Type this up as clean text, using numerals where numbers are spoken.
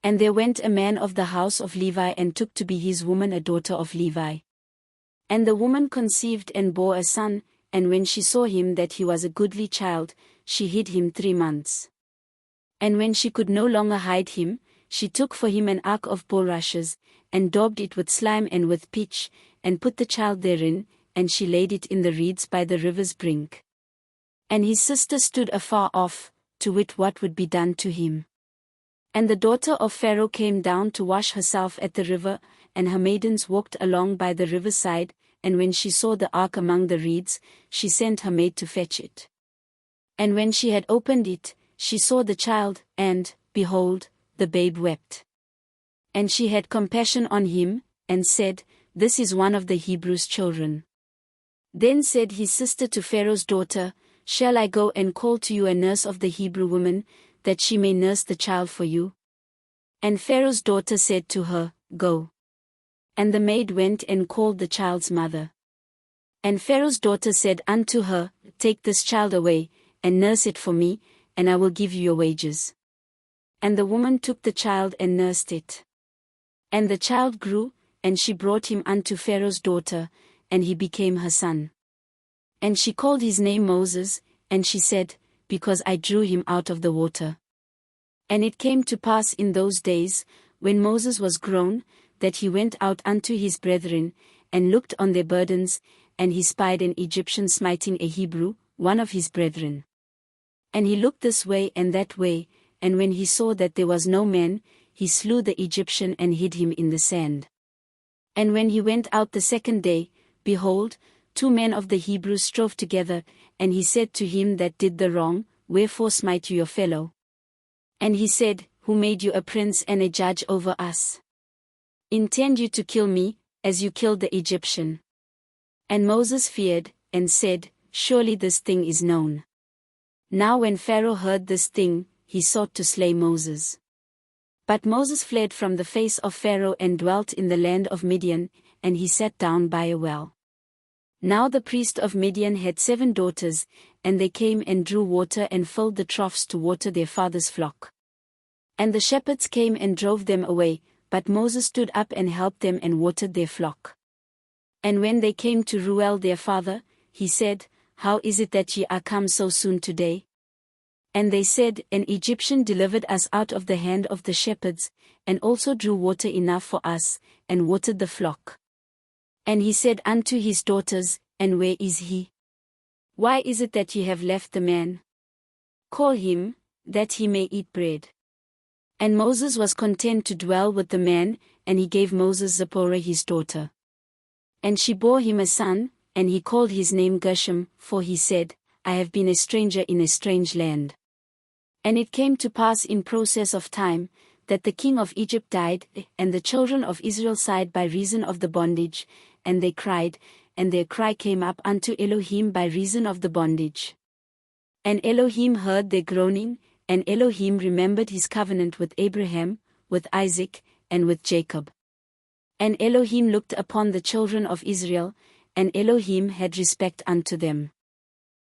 And there went a man of the house of Levi and took to be his woman a daughter of Levi. And the woman conceived and bore a son, and when she saw him that he was a goodly child, she hid him 3 months. And when she could no longer hide him, she took for him an ark of bulrushes, and daubed it with slime and with pitch, and put the child therein, and she laid it in the reeds by the river's brink. And his sister stood afar off, to wit what would be done to him. And the daughter of Pharaoh came down to wash herself at the river, and her maidens walked along by the riverside, and when she saw the ark among the reeds, she sent her maid to fetch it. And when she had opened it, she saw the child, and, behold, the babe wept. And she had compassion on him, and said, This is one of the Hebrews' children. Then said his sister to Pharaoh's daughter, Shall I go and call to you a nurse of the Hebrew woman, that she may nurse the child for you? And Pharaoh's daughter said to her, Go. And the maid went and called the child's mother. And Pharaoh's daughter said unto her, Take this child away, and nurse it for me, and I will give you your wages. And the woman took the child and nursed it. And the child grew, and she brought him unto Pharaoh's daughter, and he became her son. And she called his name Moses, and she said, Because I drew him out of the water. And it came to pass in those days, when Moses was grown, that he went out unto his brethren, and looked on their burdens, and he spied an Egyptian smiting a Hebrew, one of his brethren. And he looked this way and that way, and when he saw that there was no man, he slew the Egyptian and hid him in the sand. And when he went out the second day, behold, 2 men of the Hebrews strove together, and he said to him that did the wrong, Wherefore smite you your fellow? And he said, Who made you a prince and a judge over us? Intend you to kill me, as you killed the Egyptian? And Moses feared, and said, Surely this thing is known. Now when Pharaoh heard this thing, he sought to slay Moses. But Moses fled from the face of Pharaoh and dwelt in the land of Midian, and he sat down by a well. Now the priest of Midian had 7 daughters, and they came and drew water and filled the troughs to water their father's flock. And the shepherds came and drove them away, but Moses stood up and helped them and watered their flock. And when they came to Reuel their father, he said, How is it that ye are come so soon today? And they said, An Egyptian delivered us out of the hand of the shepherds, and also drew water enough for us, and watered the flock. And he said unto his daughters, And where is he? Why is it that ye have left the man? Call him, that he may eat bread. And Moses was content to dwell with the man, and he gave Moses Zipporah his daughter. And she bore him a son, and he called his name Gershom, for he said, I have been a stranger in a strange land. And it came to pass in process of time, that the king of Egypt died, and the children of Israel sighed by reason of the bondage, and they cried, and their cry came up unto Elohim by reason of the bondage. And Elohim heard their groaning, and Elohim remembered his covenant with Abraham, with Isaac, and with Jacob. And Elohim looked upon the children of Israel, and Elohim had respect unto them.